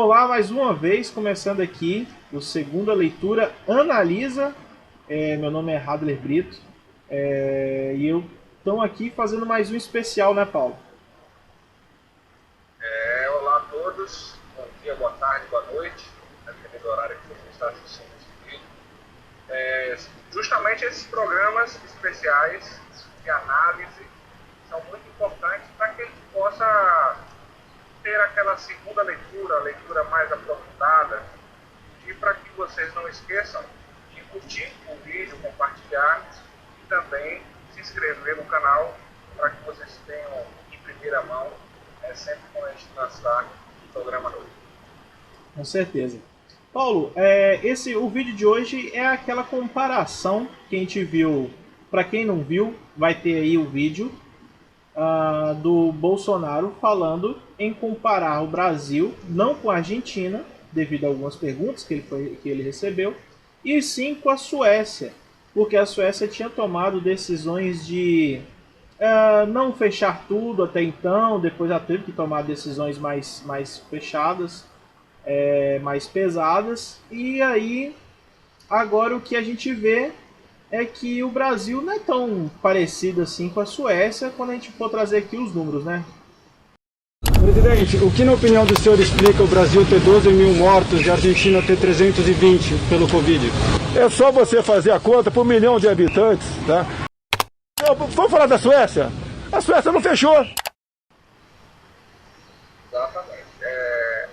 Olá, mais uma vez, começando aqui o segunda leitura Analisa. Meu nome é Hadler Brito e eu estou aqui fazendo mais um especial, né, Paulo? Olá a todos, bom dia, boa tarde, boa noite, dependendo do horário que você está assistindo esse vídeo. Justamente esses programas especiais de análise são muito importantes para que a gente possa ter aquela segunda leitura, a leitura mais aprofundada, e para que vocês não esqueçam de curtir o vídeo, compartilhar e também se inscrever no canal para que vocês tenham em primeira mão sempre quando a gente lançar um programa novo. Com certeza. Paulo, o vídeo de hoje é aquela comparação que a gente viu. Para quem não viu, vai ter aí o vídeo do Bolsonaro falando em comparar o Brasil, não com a Argentina, devido a algumas perguntas que ele recebeu, e sim com a Suécia, porque a Suécia tinha tomado decisões de não fechar tudo até então, depois ela teve que tomar decisões mais fechadas, mais pesadas, e aí agora o que a gente vê é que o Brasil não é tão parecido assim com a Suécia quando a gente for trazer aqui os números, né? Presidente, o que na opinião do senhor explica o Brasil ter 12 mil mortos e a Argentina ter 320 pelo Covid? É só você fazer a conta por 1 milhão de habitantes, tá? Vamos falar da Suécia? A Suécia não fechou. Exatamente. É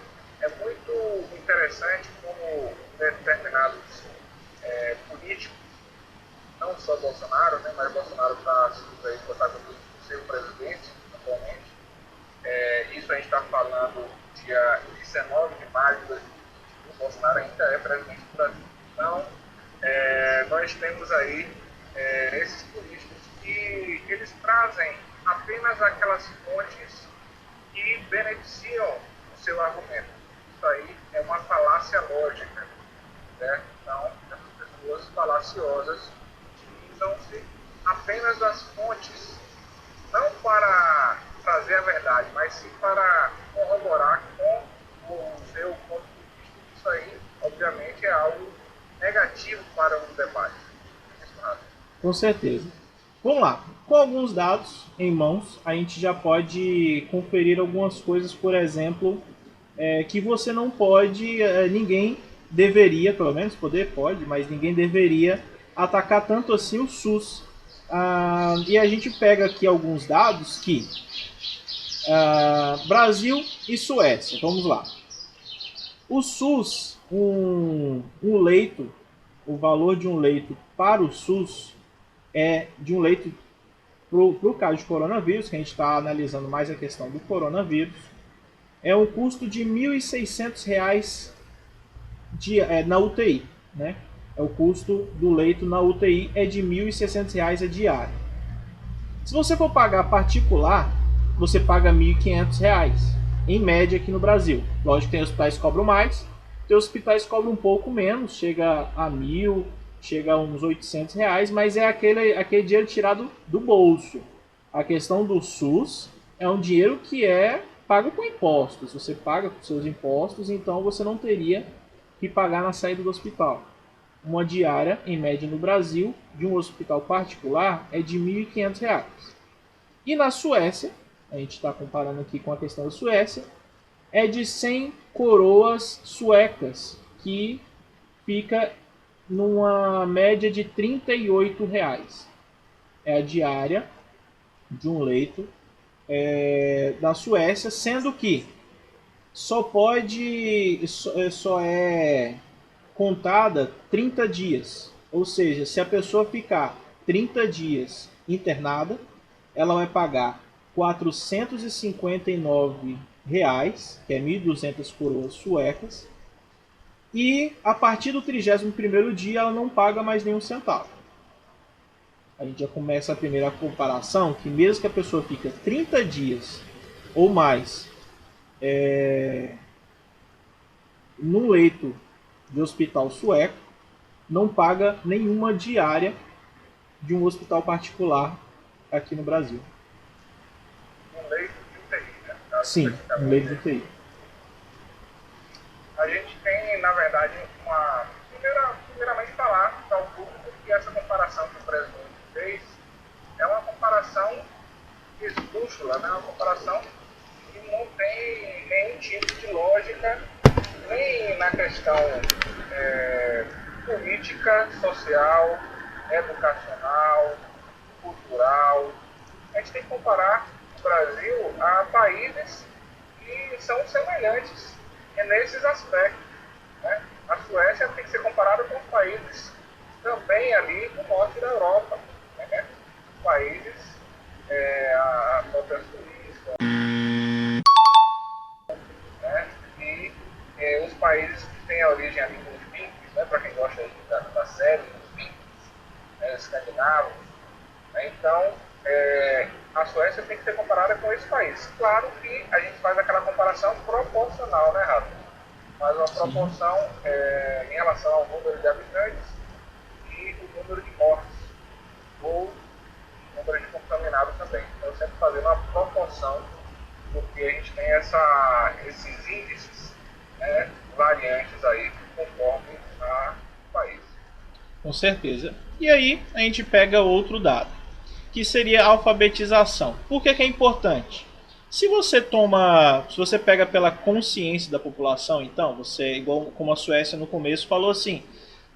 muito interessante como determinados políticos, não só Bolsonaro, né, mas Bolsonaro está sendo aí protagonista de ser o presidente atualmente. Isso a gente está falando dia 19 de maio de 2020. O Bolsonaro ainda é presidente do Brasil. Então, nós temos aí esses políticos que eles trazem apenas aquelas fontes que beneficiam o seu argumento. Isso aí é uma falácia lógica, certo? Então, essas pessoas falaciosas utilizam-se apenas das fontes, não para trazer a verdade, mas sim para corroborar com o seu ponto de vista. Isso aí, obviamente, é algo negativo para o debate. Com certeza. Vamos lá. Com alguns dados em mãos, a gente já pode conferir algumas coisas, por exemplo, que você não pode, ninguém deveria, pelo menos poder pode, mas ninguém deveria atacar tanto assim o SUS. E a gente pega aqui alguns dados que Brasil e Suécia, vamos lá. O SUS, um leito, o valor de um leito para o SUS de um leito para o caso de coronavírus, que a gente está analisando mais a questão do coronavírus, é um custo de R$ 1.600 na UTI. Né? O custo do leito na UTI é de R$ 1.600 a diária. Se você for pagar particular, você paga R$ 1.500, em média aqui no Brasil. Lógico que tem hospitais que cobram mais, tem hospitais que cobram um pouco menos, chega a 1.000, chega a uns R$ 800, mas é aquele dinheiro tirado do bolso. A questão do SUS é um dinheiro que é pago com impostos. Você paga com seus impostos, então você não teria que pagar na saída do hospital. Uma diária, em média no Brasil, de um hospital particular é de R$ 1.500. E na Suécia, a gente está comparando aqui com a questão da Suécia, é de 100 coroas suecas, que fica numa média de R$ 38. É a diária de um leito da Suécia, sendo que só é contada 30 dias. Ou seja, se a pessoa ficar 30 dias internada, ela vai pagar R$ 459, que é 1.200 coroas suecas, e a partir do 31º dia ela não paga mais nenhum centavo. A gente já começa a primeira comparação, que mesmo que a pessoa fique 30 dias ou mais num leito de hospital sueco, não paga nenhuma diária de um hospital particular aqui no Brasil. Um leito de UTI, né? Sim, um leito de UTI. a gente tem, na verdade, primeiramente falar para o público que essa comparação que o presidente fez é uma comparação esdrúxula, né? Uma comparação que não tem nenhum tipo de lógica, nem na questão política, social, educacional, cultural. A gente tem que comparar o Brasil a países que são semelhantes nesses aspectos, né? A Suécia tem que ser comparada com os países também ali do norte da Europa, né? Os países, a própria Suíça, né? E os países que têm a origem ali dos Vikings, né? Para quem gosta da série, dos Vikings, né? Escandinavos. Né? Então, a Suécia tem que ser comparada com esse país. Claro que a gente faz aquela comparação proporcional, né, Rafa? Faz uma proporção em relação ao número de habitantes e o número de mortes, ou o número de contaminados também. Então, sempre fazendo uma proporção, porque a gente tem esses índices, né, variantes aí, conforme o país. Com certeza. E aí a gente pega outro dado, que seria a alfabetização. Por que é importante? Se você pega pela consciência da população, então, você, igual como a Suécia no começo falou assim,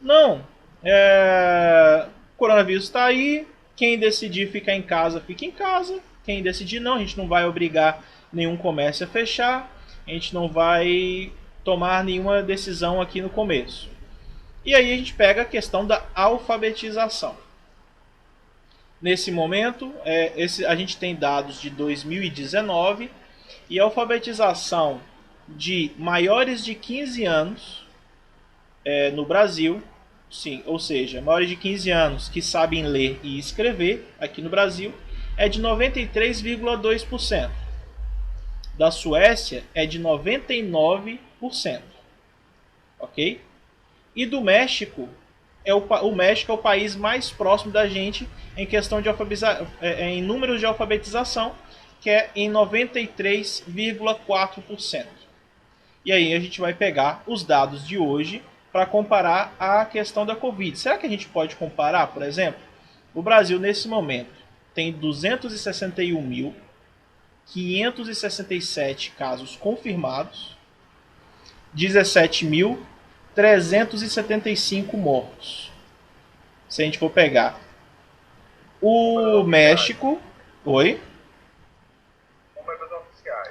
não, o coronavírus está aí, quem decidir ficar em casa, fica em casa, quem decidir não, a gente não vai obrigar nenhum comércio a fechar, a gente não vai tomar nenhuma decisão aqui no começo. E aí a gente pega a questão da alfabetização. Nesse momento, a gente tem dados de 2019 e a alfabetização de maiores de 15 anos no Brasil, sim, ou seja, maiores de 15 anos que sabem ler e escrever aqui no Brasil, é de 93,2%. Da Suécia é de 99%. Ok? E do México, o México é o país mais próximo da gente em questão de em números de alfabetização, que é em 93,4%. E aí a gente vai pegar os dados de hoje para comparar a questão da Covid. Será que a gente pode comparar, por exemplo? O Brasil, nesse momento, tem 261.567 casos confirmados, 17.375 mortos. Se a gente for pegar o México... Oi?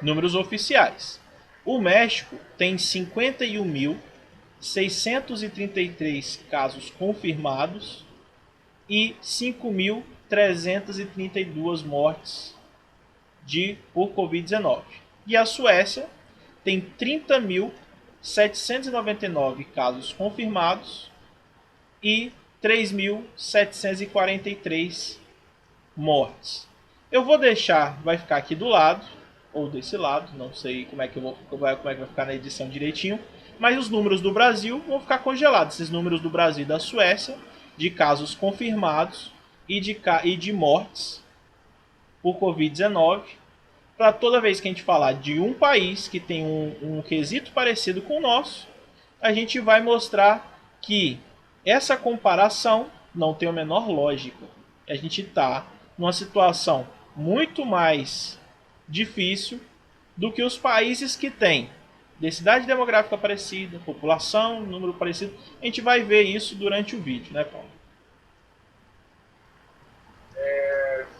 Números oficiais. O México tem 51.633 casos confirmados e 5.332 mortes por Covid-19. E a Suécia tem 30.799 casos confirmados e 3.743 mortes. Eu vou deixar, vai ficar aqui do lado, ou desse lado, não sei como é que vai ficar na edição direitinho, mas os números do Brasil vão ficar congelados, esses números do Brasil e da Suécia, de casos confirmados e de mortes por Covid-19, para toda vez que a gente falar de um país que tem um quesito parecido com o nosso, a gente vai mostrar que essa comparação não tem a menor lógica. A gente está numa situação muito mais difícil do que os países que têm densidade demográfica parecida, população, número parecido. A gente vai ver isso durante o vídeo, né, Paulo?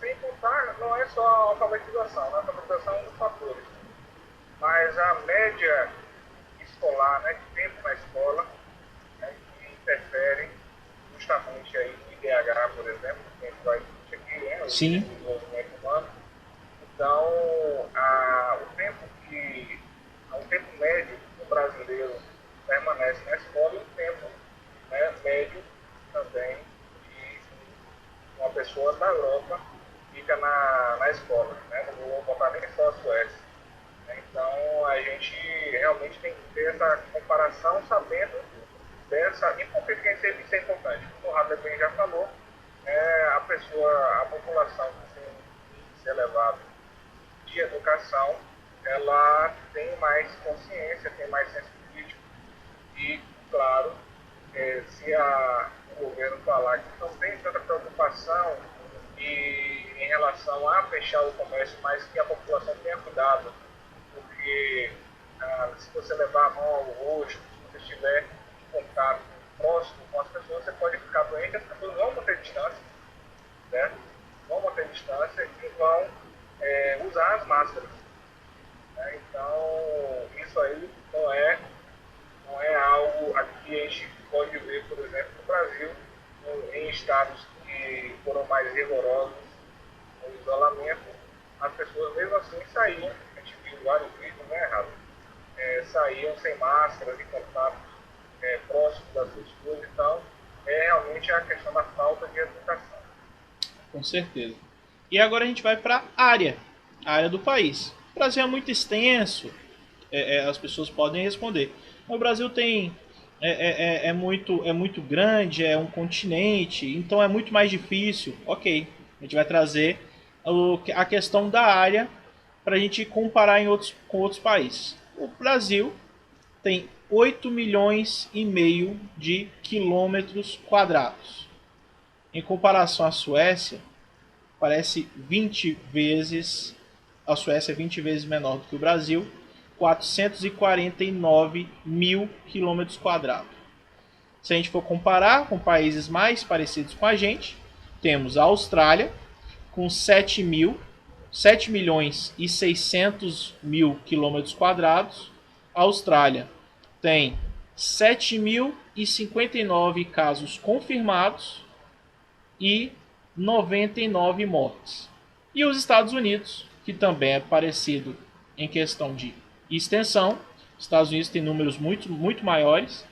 Sem contar, não é só a alfabetização, né? A alfabetização é um dos fatores, mas a média escolar, né, de tempo na escola, né, que interfere justamente aí no IDH, por exemplo, que a gente vai discutir aqui, né, o desenvolvimento humano. Então, o tempo médio que o brasileiro permanece na escola e o tempo, né, médio também de uma pessoa da Europa fica na escola, né? Não vou botar nem só a Suécia. Então, a gente realmente tem que ter essa comparação sabendo dessa... E por que isso é importante? Como o Rafa já falou, a população que tem índice elevado de educação, ela tem mais consciência, tem mais senso crítico, E, claro, se o governo falar que não tem tanta preocupação em relação a fechar o comércio, mas que a população tenha cuidado, porque se você levar a mão ao rosto, se você estiver em contato próximo com as pessoas, você pode ficar doente, as pessoas vão manter distância, certo? Vão manter distância e vão usar as máscaras. Né? Então, isso aí não é algo aqui a gente pode ver, por exemplo, no Brasil, em estados que foram mais rigorosos no isolamento, as pessoas mesmo assim saíam, a gente viu vários vídeos, não é errado, saíam sem máscaras, em contato próximo das suas coisas, então é realmente a questão da falta de educação. Com certeza. E agora a gente vai para a área do país. O Brasil é muito extenso, as pessoas podem responder. O Brasil tem é muito grande, é um continente, então é muito mais difícil. Ok, a gente vai trazer a questão da área para a gente comparar com outros países. O Brasil tem 8 milhões e meio de quilômetros quadrados. Em comparação à Suécia, parece 20 vezes, a Suécia é 20 vezes menor do que o Brasil, 449 mil quilômetros quadrados. Se a gente for comparar com países mais parecidos com a gente, temos a Austrália com 7 milhões e 600 mil quilômetros quadrados. A Austrália tem 7.059 casos confirmados e 99 mortes. E os Estados Unidos, que também é parecido em questão de extensão, os Estados Unidos tem números muito maiores,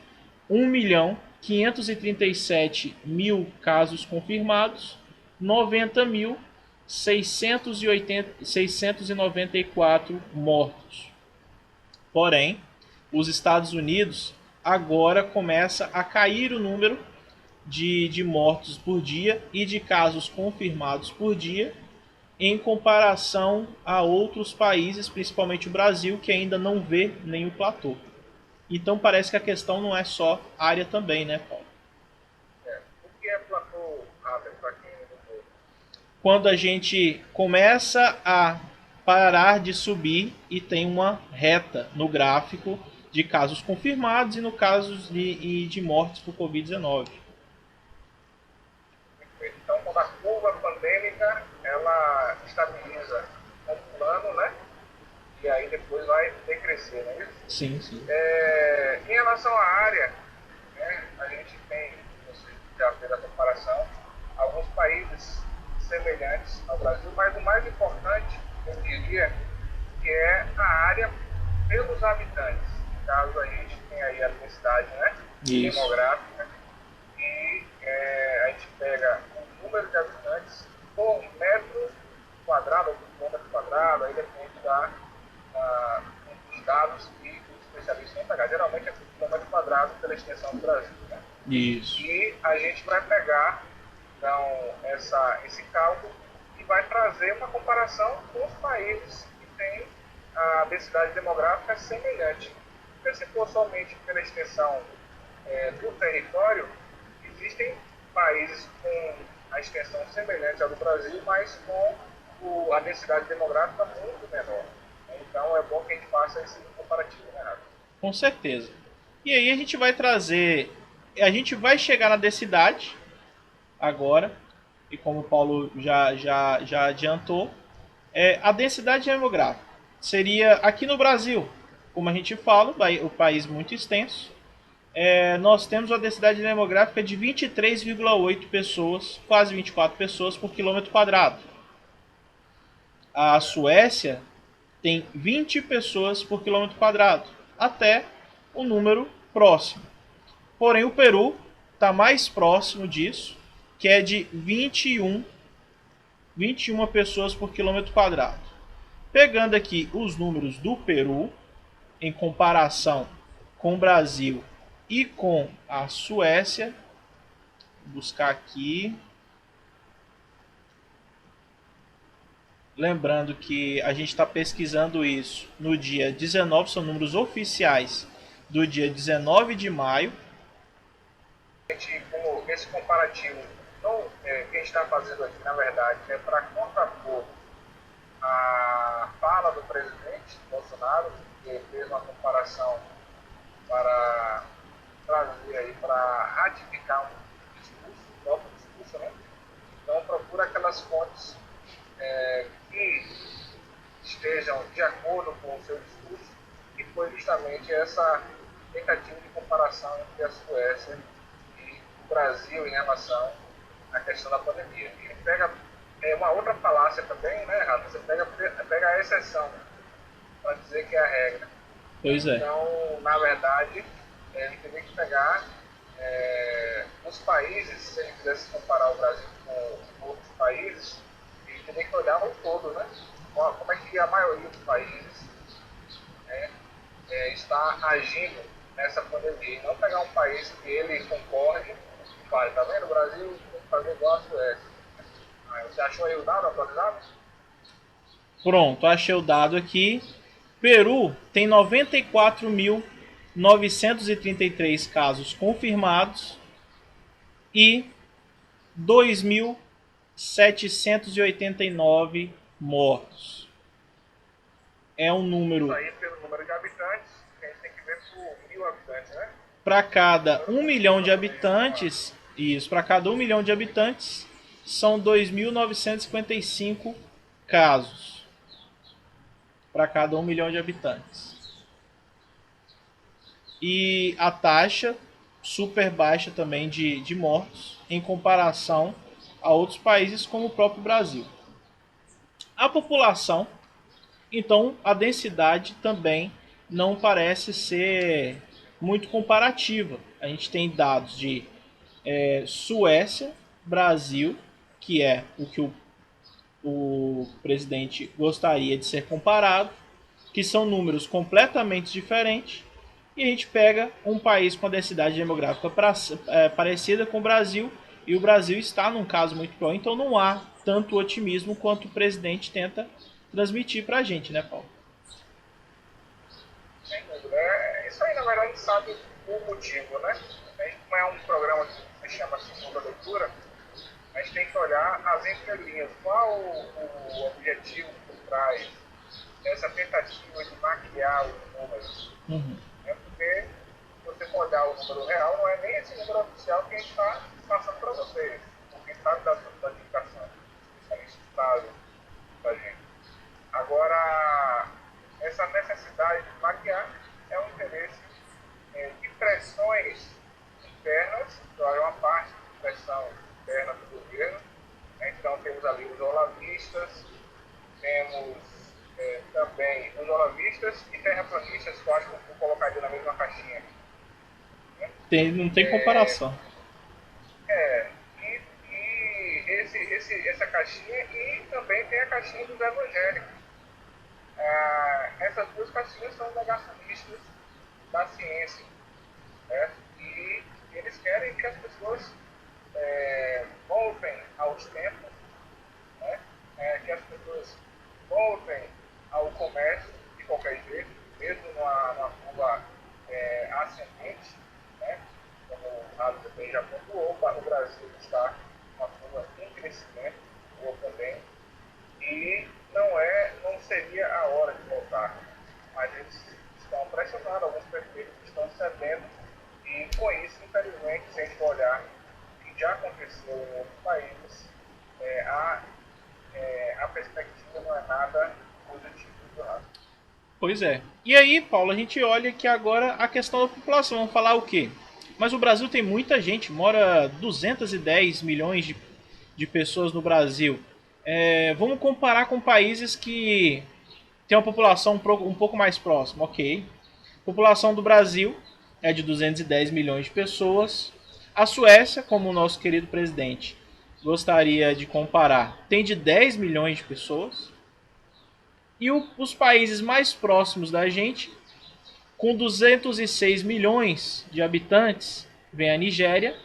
1.537.000 casos confirmados, 90.694 mortos. Porém, os Estados Unidos agora começa a cair o número de mortos por dia e de casos confirmados por dia, em comparação a outros países, principalmente o Brasil, que ainda não vê nenhum platô. Então parece que a questão não é só área também, né, Paulo? O que é platô, para quem não vê? Quando a gente começa a parar de subir e tem uma reta no gráfico de casos confirmados e no caso de mortes por Covid-19. Então, quando a curva pandêmica ela estabiliza um plano, né? E aí depois vai decrescer, não é isso? Sim, sim. Em relação à área, né, a gente tem, você já fez a comparação, alguns países semelhantes ao Brasil, mas o mais importante, eu diria, que é a área pelos habitantes. No caso, a gente tem aí a densidade, né, demográfica, e a gente pega o número de habitantes por metro quadrado ou por quilômetro quadrado, aí depende dos dados que os especialistas vão pegar. Geralmente é por quilômetro quadrado pela extensão do Brasil. Né? Isso. E a gente vai pegar então, esse cálculo e vai trazer uma comparação com os países que têm a densidade demográfica semelhante. Porque se for somente pela extensão do território, existem países com a extensão semelhante ao do Brasil, mas com a densidade demográfica muito menor. Então é bom que a gente faça esse comparativo, né? Com certeza. E aí a gente vai trazer, a gente vai chegar na densidade agora, e como o Paulo já adiantou, a densidade demográfica seria aqui no Brasil, como a gente fala, o país muito extenso, nós temos uma densidade demográfica de 23,8 pessoas, quase 24 pessoas por quilômetro quadrado. A Suécia tem 20 pessoas por quilômetro quadrado, até o número próximo. Porém, o Peru está mais próximo disso, que é de 21 pessoas por quilômetro quadrado. Pegando aqui os números do Peru, em comparação com o Brasil e com a Suécia, vou buscar aqui. Lembrando que a gente está pesquisando isso no dia 19, são números oficiais do dia 19 de maio. Como esse comparativo que a gente está fazendo aqui, na verdade, é para contrapor a fala do presidente Bolsonaro, que fez uma comparação para trazer aí, para ratificar um discurso, um próprio discurso, né? Então procura aquelas fontes que estejam de acordo com o seu discurso, e foi justamente essa tentativa de comparação entre a Suécia e o Brasil em relação à questão da pandemia. Ele pega uma outra falácia também, né, Rafa? Você pega a exceção para dizer que é a regra. Pois é. Então, na verdade, ele teria que pegar os países, se ele quisesse comparar o Brasil com outros países, ele teria que olhar o todo, né? Como é que a maioria dos países está agindo nessa pandemia. E não pegar um país que ele concorde e fale, tá vendo, o Brasil tem que fazer igual a Suécia. Você achou aí o dado atualizado? Pronto, achei o dado aqui. Peru tem 94.933 casos confirmados e 2.789 mortos. É um número... Isso aí pelo número de habitantes, a gente tem que ver por 1.000 habitantes, né? Para cada 1 milhão de habitantes, isso, para cada 1 milhão de habitantes, são 2.955 casos. Para cada 1 milhão de habitantes. E a taxa super baixa também de mortos em comparação a outros países como o próprio Brasil. A população, então a densidade também não parece ser muito comparativa. A gente tem dados de Suécia, Brasil, que é o que o presidente gostaria de ser comparado, que são números completamente diferentes, e a gente pega um país com a densidade demográfica parecida com o Brasil, e o Brasil está num caso muito pior, então não há tanto otimismo quanto o presidente tenta transmitir para a gente, né, Paulo? Isso aí, na verdade, a gente sabe o motivo, né? A gente não é um programa que se chama Segunda Leitura, a gente tem que olhar as entrelinhas. Qual o objetivo por trás dessa tentativa de maquiar os números? Porque, se você for olhar o número real, não é nem esse número oficial que a gente está passando para vocês. Porque sabe da indicação. Isso é estável para a gente. Agora, essa necessidade de maquiar é um interesse de pressões internas, então é uma parte de pressão interna do governo. Então temos ali os olavistas, temos também os olavistas e terraplanistas, que eu acho que eu vou colocar ali na mesma caixinha. Não tem comparação. Essa caixinha, e também tem a caixinha dos evangélicos. Essas duas caixinhas são negacionistas da ciência, né? E eles querem que as pessoas voltem aos tempos, né? Que as pessoas voltem ao comércio de qualquer jeito, mesmo numa curva ascendente, né? Como o Rafa também já pontuou, o Brasil está numa curva em crescimento, também, e não seria a hora de voltar, mas eles estão pressionando, alguns prefeitos estão cedendo, e com isso, infelizmente, se a gente olhar o que já aconteceu em outros países, a perspectiva não é nada positiva do lado. Pois é. E aí, Paulo, a gente olha que agora a questão da população, vamos falar o quê? Mas o Brasil tem muita gente, mora 210 milhões de pessoas no Brasil. Vamos comparar com países que têm uma população um pouco mais próxima, ok? A população do Brasil é de 210 milhões de pessoas. A Suécia, como o nosso querido presidente gostaria de comparar, tem de 10 milhões de pessoas. E os países mais próximos da gente, com 206 milhões de habitantes, vem a Nigéria,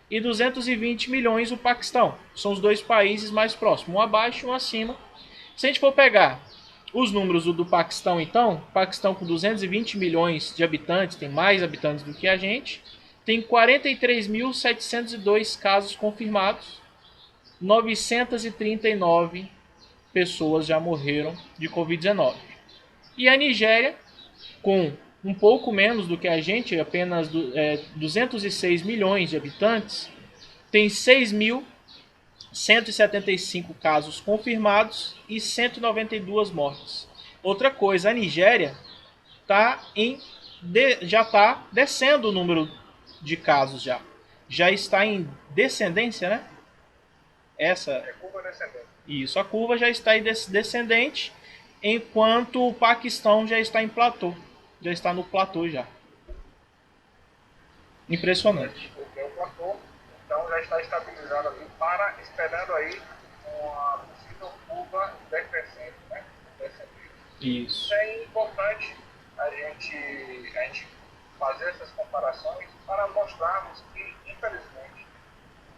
e 220 milhões o Paquistão. São os dois países mais próximos, um abaixo e um acima. Se a gente for pegar Os números do Paquistão, então, Paquistão com 220 milhões de habitantes, tem mais habitantes do que a gente, tem 43.702 casos confirmados, 939 pessoas já morreram de Covid-19. E a Nigéria, com um pouco menos do que a gente, apenas 206 milhões de habitantes, tem 6.175 casos confirmados e 192 mortes. Outra coisa, a Nigéria já está descendo o número de casos já. Já está em descendência, né? É curva descendente. Isso, a curva já está em descendente, enquanto o Paquistão já está em platô. Já está no platô já. Impressionante. O meu platô, então já está estabilizado ali, esperando aí uma possível curva decrescente, né? Descendente. Isso. É importante a gente fazer essas comparações para mostrarmos que, infelizmente,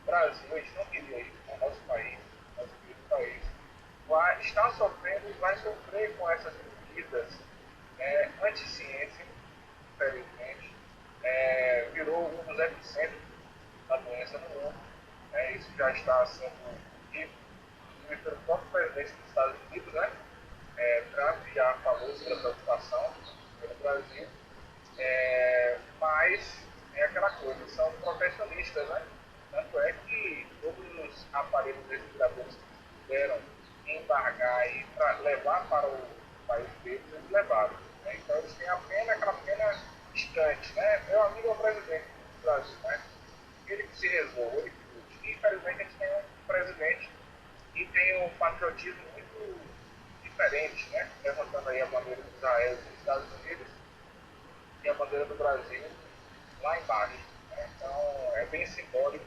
o Brasil, a gente não queria isso, o nosso país, nosso querido país, está sofrendo e vai sofrer com essas medidas anti-ciência, infelizmente. Virou um dos epicentros da doença no mundo. Isso já está sendo dito pelo próprio presidente dos Estados Unidos, né? Trump já falou sobre a preocupação pelo Brasil, mas é aquela coisa, são protecionistas, né? Tanto é que todos os aparelhos respiradores que puderam embargar e levar para o país deles, eles levaram. Né? Então eles têm aquela pena distante, né? Meu amigo é o presidente do Brasil, né? Ele que se resolve, ele que lute. E infelizmente a gente tem um presidente que tem um patriotismo muito diferente, né? Levantando aí a bandeira de Israel e dos Estados Unidos e a bandeira do Brasil lá embaixo. Né? Então é bem simbólico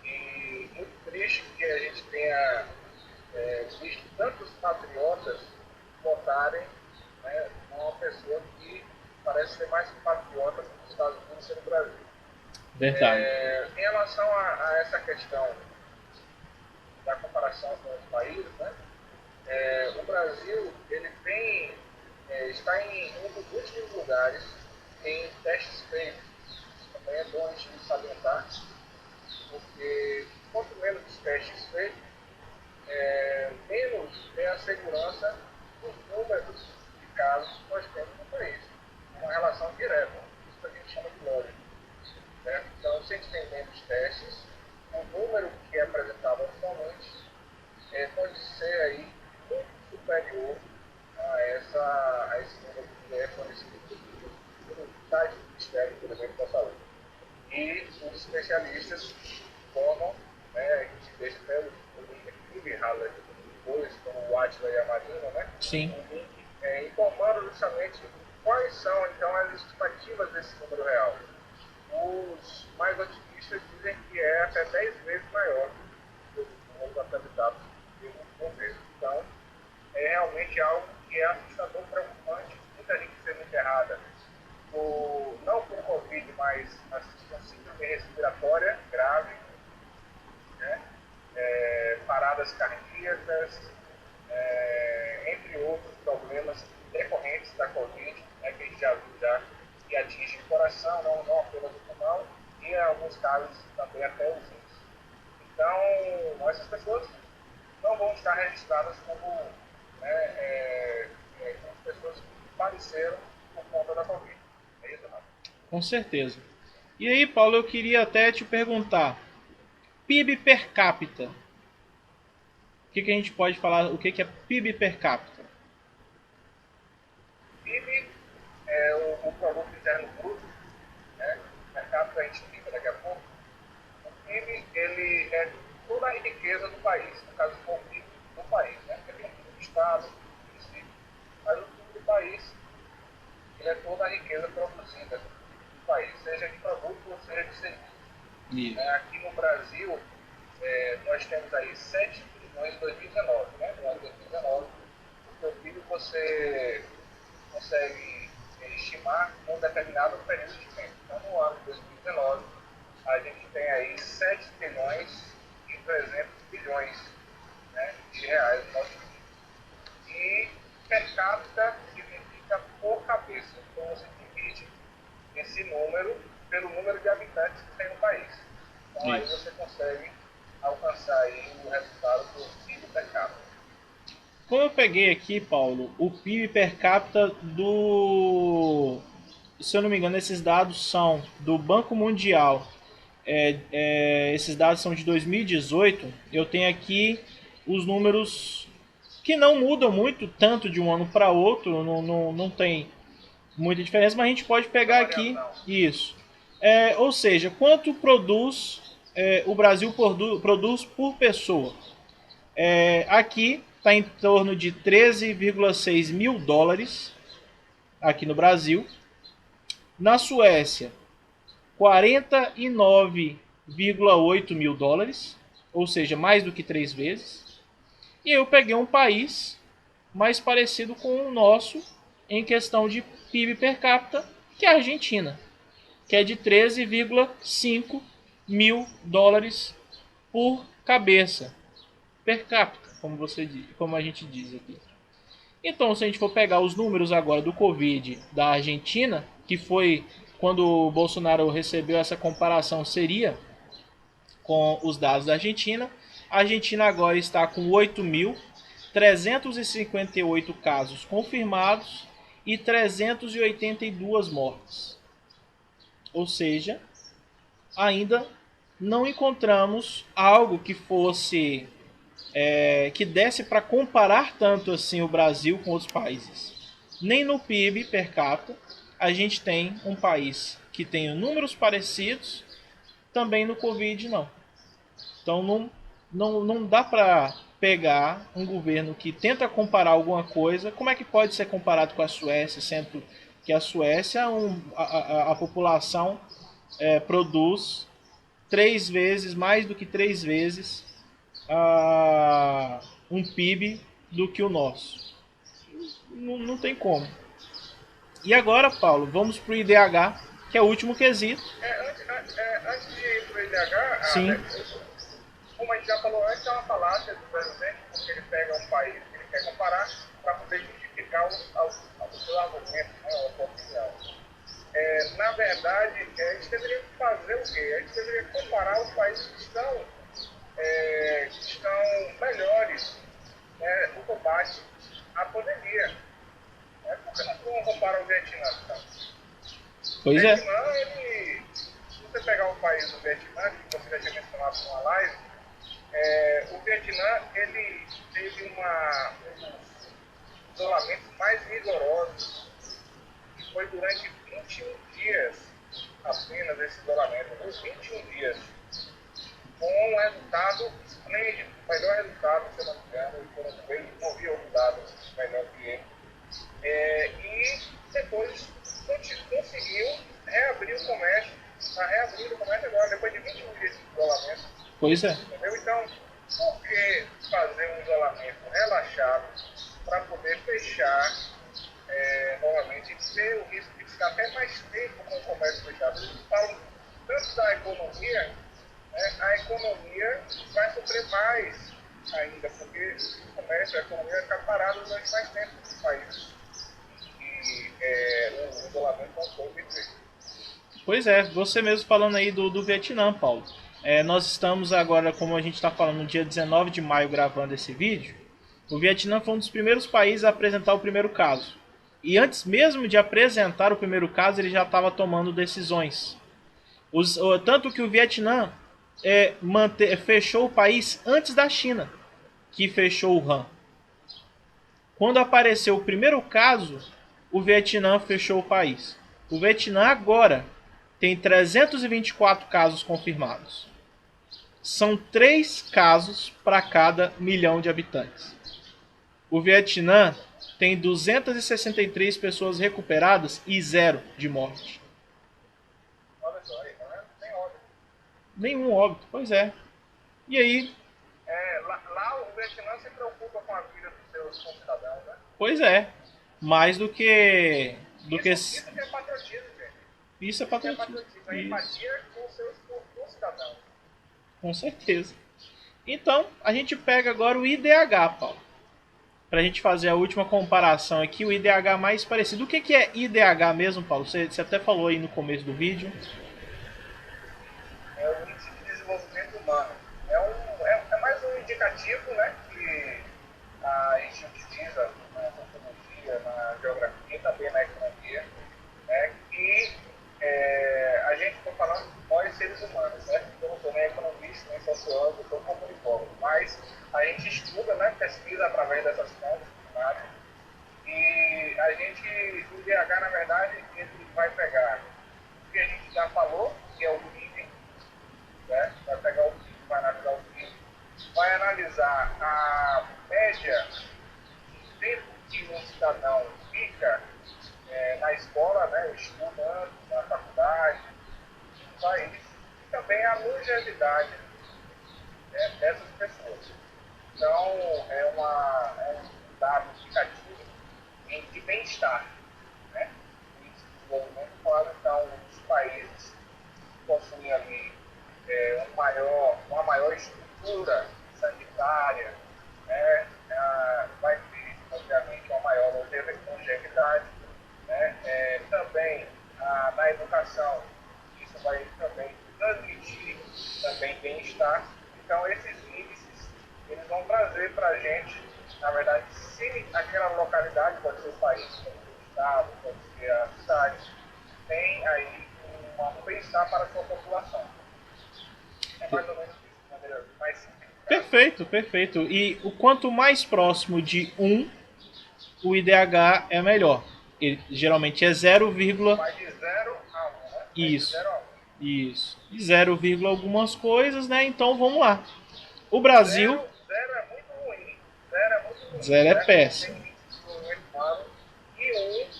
e muito triste que a gente tenha visto tantos patriotas votarem, né, uma pessoa que parece ser mais patriota dos Estados Unidos e do Brasil. Verdade. Em relação a essa questão da comparação com os países, né, o Brasil ele está em um dos últimos lugares em testes feitos. Também é bom a gente salientar, porque quanto menos os testes feitos, menos é a segurança dos números de casos que nós temos no país. Uma relação direta, isso que a gente chama de lógica. Certo? Então, se a gente tem menos testes, o número que é apresentado atualmente pode ser aí muito superior a esse número que é fornecido pelo site do Ministério, por exemplo, da Saúde. E os especialistas formam, né, a gente deixa até o link aqui, depois, como o Atila e a Marina, né? Sim. O link informando justamente quais são, então, as estimativas desse número real. Os mais otimistas dizem que é até 10 vezes maior do que o número acreditado pelo governo. Então, é realmente algo que é assustador, preocupante, muita gente sendo enterrada não por Covid, mas uma síndrome respiratória grave, né? Paradas cardíacas, entre outros problemas decorrentes da Covid, né, que a gente já viu já, que atinge o coração, não apenas o pulmão, e em alguns casos também até os rins. Então, essas pessoas não vão estar registradas como, como pessoas que faleceram por conta da Covid. É isso, Renato? Com certeza. E aí, Paulo, eu queria até te perguntar, PIB per capita. O que a gente pode falar, o que é PIB per capita? PIB é o produto interno bruto, né? Per capita a gente explica daqui a pouco. O PIB, ele é toda a riqueza do país, no caso o PIB do país, né? Porque tem o PIB do Estado, do município, mas o PIB do país, ele é toda a riqueza produzida do país, seja de produto ou seja de serviço. Aqui no Brasil, nós temos aí 7 bilhões em 2019, né? No ano de 2019, o seu PIB você consegue estimar um determinado período de tempo. Então, no ano de 2019, a gente tem aí 7 bilhões e 300 bilhões, né, de reais no nosso PIB. E pelo número de habitantes que tem no país. Então aí você consegue alcançar aí o resultado do PIB per capita. Como eu peguei aqui, Paulo, o PIB per capita do... Se eu não me engano, esses dados são do Banco Mundial. Esses dados são de 2018. Eu tenho aqui os números que não mudam muito, tanto de um ano para outro, não tem muita diferença, mas a gente pode pegar aqui isso. Ou seja, quanto produz o Brasil produz por pessoa. Aqui está em torno de 13,6 mil dólares aqui no Brasil. Na Suécia, 49,8 mil dólares, ou seja, mais do que 3 vezes. E eu peguei um país mais parecido com o nosso em questão de PIB per capita, que é a Argentina, que é de 13,5 mil dólares por cabeça, per capita, como a gente diz aqui. Então, se a gente for pegar os números agora do Covid da Argentina, que foi quando o Bolsonaro recebeu essa comparação, seria com os dados da Argentina. A Argentina agora está com 8.358 casos confirmados e 382 mortes. Ou seja, ainda não encontramos algo que fosse que desse para comparar tanto assim o Brasil com outros países. Nem no PIB per capita a gente tem um país que tenha números parecidos, também no Covid não. Então não dá para pegar um governo que tenta comparar alguma coisa. Como é que pode ser comparado com a Suécia, sendo que a Suécia, a população produz 3 vezes, mais do que 3 vezes um PIB do que o nosso. Não tem como. E agora, Paulo, vamos para o IDH, que é o último quesito. Antes de ir para o IDH, sim. Como a gente já falou antes, é uma falácia do presidente, porque ele pega um país que ele quer comparar para poder justificar o seu argumento, né, a sua opinião. Na verdade, a gente deveria fazer o quê? A gente deveria comparar os países que estão melhores, né, no combate à pandemia. Por que não vamos comparar o Vietnã? Então? Pois o Vietnã, se você pegar o país do Vietnã, que você já tinha mencionado numa live, o Vietnã ele teve um isolamento mais rigoroso, que foi durante 21 dias apenas esse isolamento, 21 dias, com um resultado esplêndido, o melhor resultado, se eu não me engano, eu não vi outro dado melhor que ele. E depois conseguiu reabrir o comércio, está reabrindo o comércio agora, depois de 21 dias de isolamento. Pois é. Entendeu? Então, por que fazer um isolamento relaxado para poder fechar novamente e ter o risco de ficar até mais tempo com o comércio fechado? Eles falam tanto da economia, né, a economia vai sofrer mais ainda, porque o comércio, a economia vai ficar parada durante mais tempo no país. E o isolamento não foi feito. Pois é, você mesmo falando aí do Vietnã, Paulo. Nós estamos agora, como a gente está falando, no dia 19 de maio gravando esse vídeo. O Vietnã foi um dos primeiros países a apresentar o primeiro caso. E antes mesmo de apresentar o primeiro caso, ele já estava tomando decisões. Tanto que o Vietnã fechou o país antes da China, que fechou o Han. Quando apareceu o primeiro caso, o Vietnã fechou o país. O Vietnã agora tem 324 casos confirmados. São 3 casos para cada 1 milhão de habitantes. O Vietnã tem 263 pessoas recuperadas e 0 de morte. Olha só aí, não é? Nem óbito. Nenhum óbito, pois é. E aí? Lá o Vietnã se preocupa com a vida dos seus concidadãos, né? Pois é. Mais do que... Isso é patriotismo, gente. Isso é patriotismo. A empatia com os seus concidadãos. Com certeza. Então, a gente pega agora o IDH, Paulo. para a gente fazer a última comparação aqui, o IDH mais parecido. O que é IDH mesmo, Paulo? Você até falou aí no começo do vídeo. É o Índice de Desenvolvimento Humano. É mais um indicativo, né, que a gente utiliza na sociologia, na geografia e também na economia, né, que a gente está falando de nós seres humanos, né? Eu não sou nem economista, nem sociólogo, eu sou comunicólogo, mas a gente estuda, né, pesquisa através dessas fontes, né, e a gente, o IDH, na verdade, ele vai pegar o que a gente já falou, que é o PIB, né? Vai pegar o PIB, vai analisar o PIB, vai analisar a média do tempo que um cidadão fica na escola, né, estudando, na faculdade, no país, e também a longevidade, né, dessas pessoas. Então, é um dado indicativo de bem-estar, né? O índice de desenvolvimento fala, então, os países que possuem ali uma maior estrutura sanitária, né? Vai ter, obviamente, uma maior longevidade, né? Também na educação, isso vai também transmitir também bem-estar. Então, esses índices, eles vão trazer para a gente, na verdade, se aquela localidade, pode ser o país, pode ser o estado, pode ser a cidade, tem aí um bem-estar para a sua população. É mais ou menos isso, de maneira mais simples. Perfeito, perfeito. E o quanto mais próximo de 1, o IDH é melhor. Ele geralmente é 0, Vai de 0 a 1, né? Vai de isso. 0 a 1. Isso. E 0, algumas coisas, né? Então vamos lá. O Brasil. 0 é muito ruim. 0 é muito ruim. 0 é Né? péssimo. Tem índice de desenvolvimento humano. E 1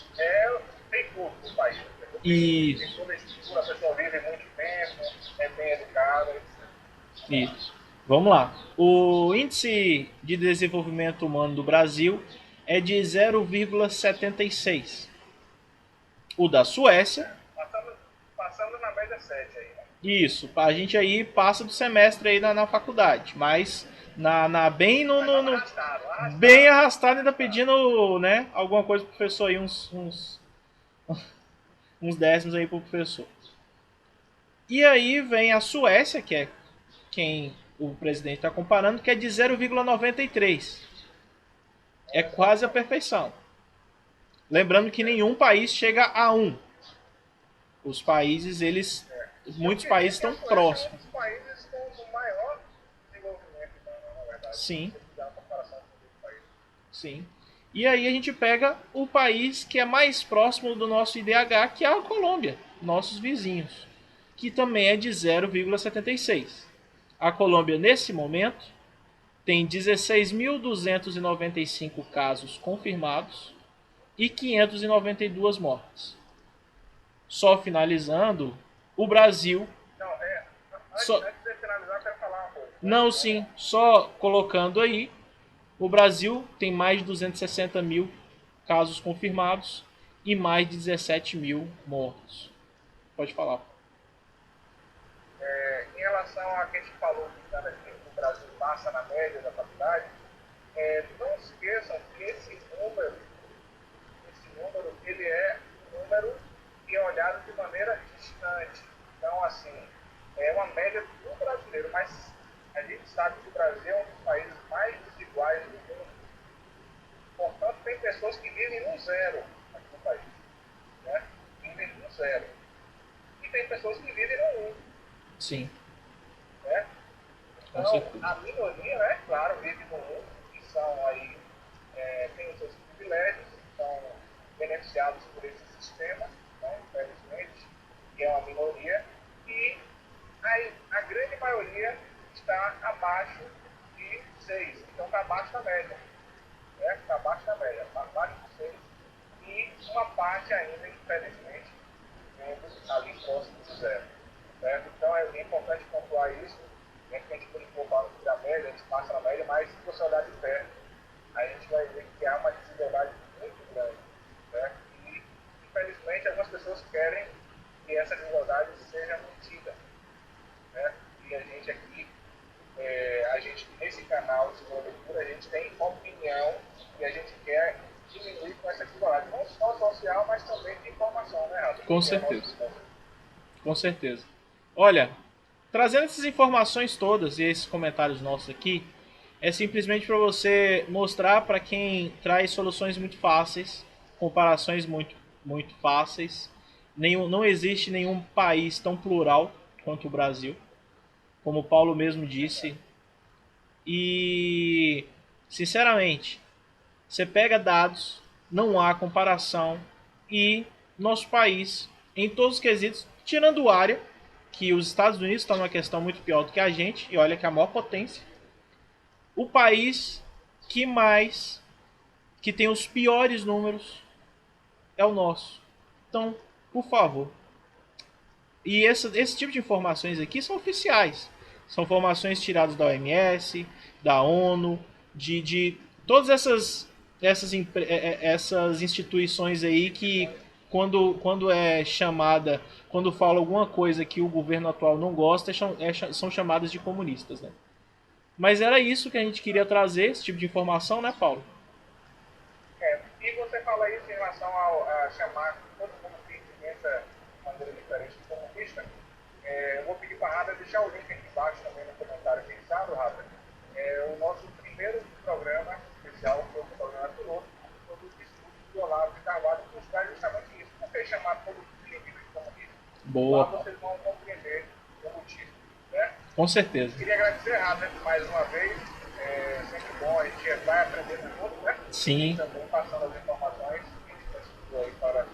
tem tudo no país. Isso. Tem toda a estrutura, a pessoa vive muito tempo, é bem educada, etc. Isso. Vamos lá. O índice de desenvolvimento humano do Brasil é de 0,76. O da Suécia. Passando na média 7 aí, né? Isso. A gente aí passa do semestre aí na faculdade. Mas bem Arrastado. bem arrastado, ainda pedindo, né, alguma coisa pro professor aí, uns décimos aí pro professor. E aí vem a Suécia, que é quem o presidente está comparando, que é de 0,93. É quase a perfeição. Lembrando que nenhum país chega a 1. Os países, muitos países estão próximos. É um dos países com o maior desenvolvimento, na verdade. Sim. Se fizer uma comparação com outros países. Sim. E aí a gente pega o país que é mais próximo do nosso IDH, que é a Colômbia, nossos vizinhos, que também é de 0,76. A Colômbia, nesse momento, tem 16.295 casos confirmados e 592 mortes. Só finalizando, o Brasil... Não, antes de finalizar, eu quero falar uma coisa. Não, sim, só colocando aí, o Brasil tem mais de 260 mil casos confirmados e mais de 17 mil mortos. Pode falar. Em relação a que a gente falou que o Brasil passa na média da faculdade, não esqueçam que esse número, ele é um número que é olhado de maneira distante. Então, assim, é uma média do brasileiro, mas a gente sabe que o Brasil é um dos países mais desiguais do mundo. Portanto, tem pessoas que vivem no zero aqui no país. Né? Vivem no zero. E tem pessoas que vivem no 1. Sim. Né? Então, a minoria, né, claro, vive no 1, que são aí, tem os seus privilégios, são beneficiados por esse sistema, né, infelizmente, que é uma minoria, e a grande maioria está abaixo de 6, então está abaixo da média. Está abaixo da média, está abaixo de 6, e uma parte ainda, infelizmente, ali próximo de 0. Certo? Então é importante pontuar isso, né, que a gente brincou falando da média, a gente passa na média, mas se você olhar de perto, a gente vai ver que há uma desigualdade muito grande. Certo? E, infelizmente, algumas pessoas querem que essa desigualdade seja mantida. Né? E a gente aqui, nesse canal de leitura, a gente tem opinião E a gente quer diminuir com essa desigualdade, não só social, mas também de informação, né, Rafa? Com certeza. Com certeza. Olha, trazendo essas informações todas e esses comentários nossos aqui, é simplesmente para você mostrar para quem traz soluções muito fáceis, comparações muito fáceis. Não existe nenhum país tão plural quanto o Brasil, como o Paulo mesmo disse. E, sinceramente, você pega dados, não há comparação, e nosso país, em todos os quesitos, tirando o área, que os Estados Unidos estão numa questão muito pior do que a gente, e olha que é a maior potência, o país que tem os piores números é o nosso. Então, por favor. E esse tipo de informações aqui são oficiais. São informações tiradas da OMS, da ONU, de todas essas instituições aí que quando é chamada, quando fala alguma coisa que o governo atual não gosta, são chamadas de comunistas, né? Mas era isso que a gente queria trazer, esse tipo de informação, né, Paulo? E você fala isso em relação a chamar todo mundo que pensa de maneira diferente de comunista. Eu vou pedir para a Rada deixar o link aqui embaixo também no comentário fixado, Rada. O nosso primeiro programa especial foi o programa piloto sobre os estudos do Olavo de Carvalho, que nos traz justamente isso. Por que chamar todo mundo de comunista? Boa. Lá vocês vão compreender o motivo, né? Com certeza. Queria agradecer, Rada, mais uma vez. Sempre bom, a gente vai aprendendo junto, né? Sim. E também passando as informações que a gente conseguiu aí para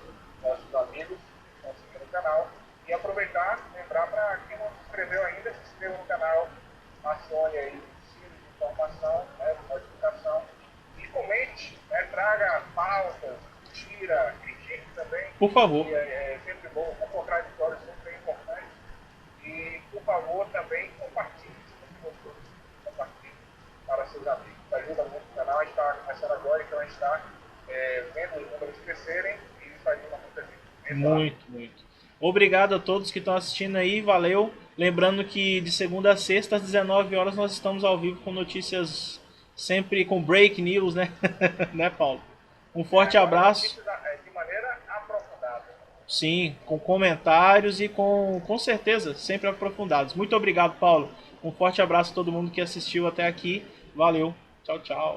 nossos amigos que estão seguindo o canal. E aproveitar, lembrar para quem não se inscreveu ainda, se inscreva no canal, acione aí o sino de informação, né, de notificação, e comente, né, traga pautas, tira, critique também. Por favor. E é sempre bom, o contraditório sempre é importante. E, por favor, também compartilhe, se você gostou, compartilhe para seus amigos. Ajuda muito o canal, a gente está começando agora, então a gente está vendo os números crescerem e isso ajuda muita gente. Muito. Obrigado a todos que estão assistindo aí, valeu. Lembrando que de segunda a sexta, às 19 horas, nós estamos ao vivo com notícias, sempre com break news, né? Né, Paulo? Um forte abraço. De maneira aprofundada. Sim, com comentários e com certeza, sempre aprofundados. Muito obrigado, Paulo. Um forte abraço a todo mundo que assistiu até aqui. Valeu. Tchau, tchau.